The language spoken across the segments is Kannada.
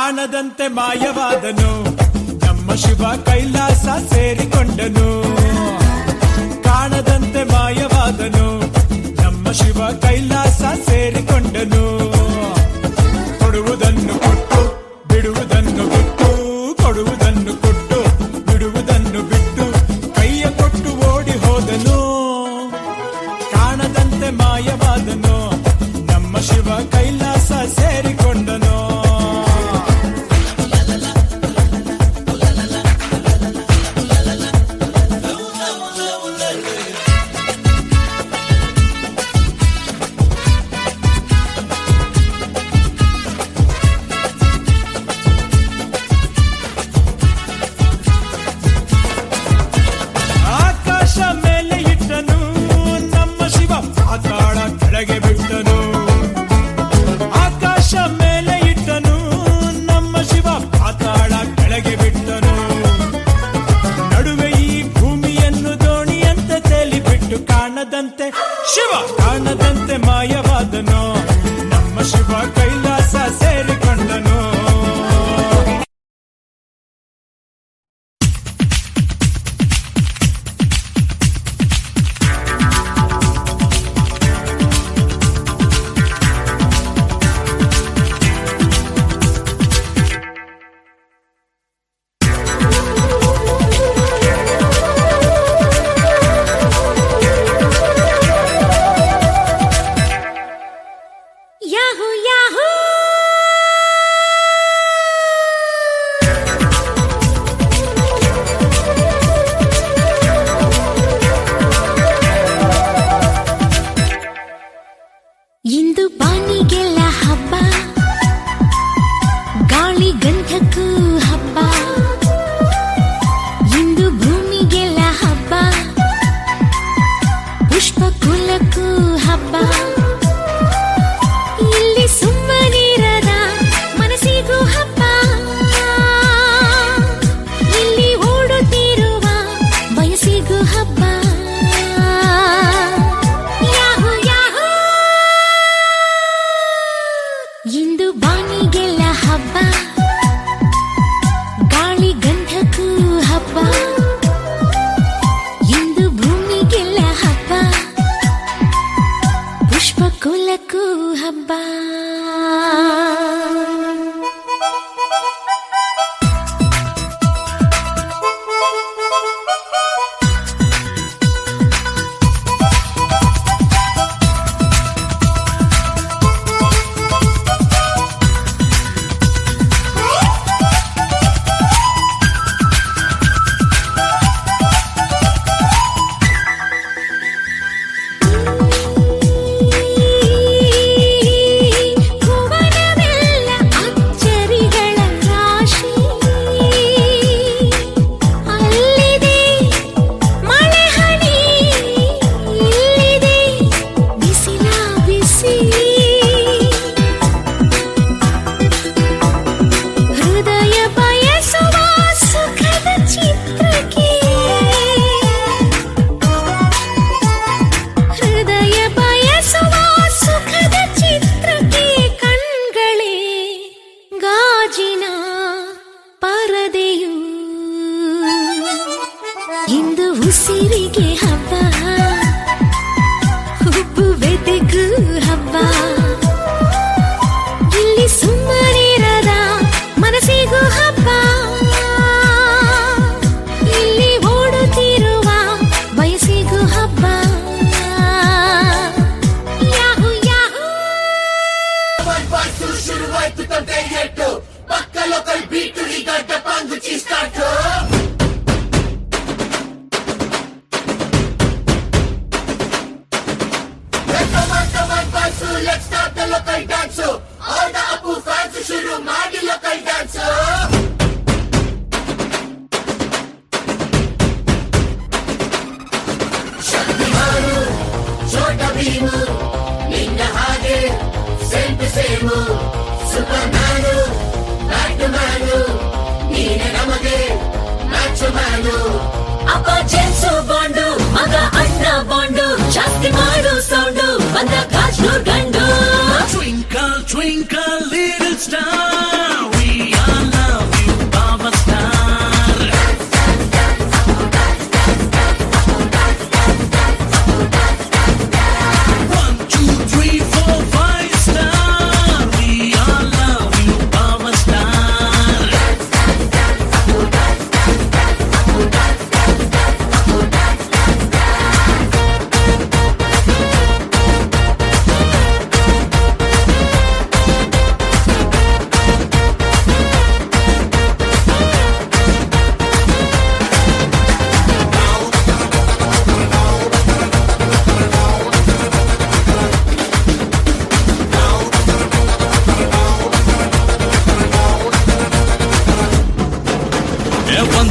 ಕಾಣದಂತೆ ಮಾಯವಾದನು ನಮ್ಮ ಶಿವ ಕೈಲಾಸ ಸೇರಿಕೊಂಡನು. ಕಾಣದಂತೆ ಮಾಯವಾದನು ನಮ್ಮ ಶಿವ ಕೈಲಾಸ ಸೇರಿಕೊಂಡನು. ಕೊಡುವುದನ್ನು ಕೊಟ್ಟು ಬಿಡುವುದನ್ನು ಬಿಟ್ಟು, ಕೊಡುವುದನ್ನು ಕೊಟ್ಟು ಬಿಡುವುದನ್ನು ಬಿಟ್ಟು, ಕೈಯ ಕೊಟ್ಟು ಓಡಿ ಹೋದನು. ಕಾಣದಂತೆ ಮಾಯವಾದನು ನಮ್ಮ ಶಿವ ಕೈಲಾಸ ಸೇರಿಕೊಂಡನು. ಶಿವ ಕಾಣದಂತೆ ಮಾಯವಾದನು ನಮ್ಮ ಶಿವ ಕೈಲಾಸ ಸೇರಿಕೊಂಡನು. ಇಂದು ಬಾನಿಗೆಲ್ಲ ಹಬ್ಬ, ಗಾಳಿ ಗಂಧಕ್ಕೂ ಹಬ್ಬ. ಇಂದು ಭೂಮಿಗೆಲ್ಲ ಹಬ್ಬ, ಪುಷ್ಪ ಕುಲಕ್ಕೂ ಹಬ್ಬ. ಇಲ್ಲಿ ಸುಮ್ಮನಿರದ ಮನಸ್ಸಿಗೂ ಹಬ್ಬ, ಇಲ್ಲಿ ಓಡುತ್ತಿರುವ ವಯಸ್ಸಿಗೂ ಹಬ್ಬ. ಇಂದು ಬಾನಿಗೆಲ್ಲ ಹಬ್ಬ, ಗಾಳಿ ಗಂಧಕ್ಕೂ ಹಬ್ಬ. ಇಂದು ಭೂಮಿಗೆಲ್ಲ ಹಬ್ಬ, ಪುಷ್ಪ ಕುಲಕ್ಕೂ ಹಬ್ಬ. ಇಂದು ಉಸಿರಿಗೆ ಹಬ್ಬ, ಉಪ್ಪು ಬೆದೆಗೂ ಹಬ್ಬ. ಇಲ್ಲಿ ಸುಮ್ಮನಿರದ ಮನಸ್ಸಿಗೂ ಹಬ್ಬ, ಇಲ್ಲಿ ಓಡುತ್ತಿರುವ ವಯಸ್ಸಿಗೂ ಹಬ್ಬ. ಯಾಹು ಯಾಹು ಶುರುವಾಯ್ತು ತಂದೆ ಎಟ್ಟು ಪಕ್ಕ ಲೋಕಲ್ ಬೀಟು ಈಗ ಡಪಾಂಗು ಚೀಸ್ಟಾಟು. Let's start the local dance. All the Apu fans shuru maadi local dance. Shaktimanu, Chota Bheemu, ninna hage same to same. Supermanu, Batmanu, neene namage macho manu. Appa Jensu bondu, maga anna bondu, ಜಾಸ್ತಿ ಮಾಡು ಸೌಂಡು ಬಂದ ಕಾಜ್ನೂರ್ ಗಂಡು. Twinkle, twinkle, little star, we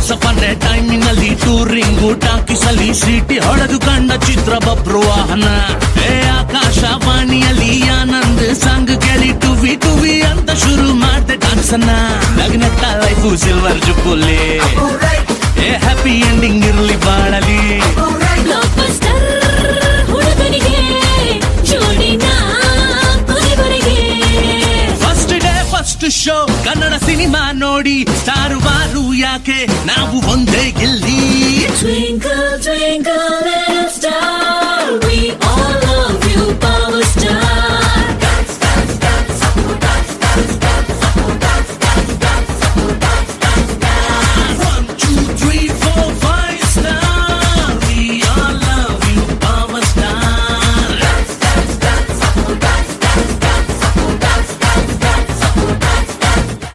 once upon A ಟೈಮಿನಲ್ಲಿ ಟೂರಿಂಗು ಟಾಕಿಸಲಿ ಸಿಟಿ ಹೊಡೆದು ಕಂಡ ಚಿತ್ರ ಬಬ್ರು ವಾಹನ. ಆಕಾಶವಾಣಿಯಲ್ಲಿ ಆನಂದ್ ಸಾಂಗ್ ಕೇಳಿ ಟುವಿ ಟುವಿ ಅಂತ ಶುರು ಮಾಡ್ದೆ ಡಾನ್ಸನ್ನ. ನಗ್ನತ್ತ life silver jubilee, happy ending ಇರ್ಲಿ ಬಾಳಲಿ. ಬ್ಲಾಕ್ ಬಸ್ಟರ್ ಹುಡುಗನಿಗೆ ಜೋಡಿನ ಕೊನೆವರೆಗೆ. First day first show Kannada cinema ನೋಡಿ ಸ್ಟಾರ್ ವಾರು ಯಾಕೆ ನಾವು ಒಂದೇ ಇಲ್ಲಿ. Twinkle twinkle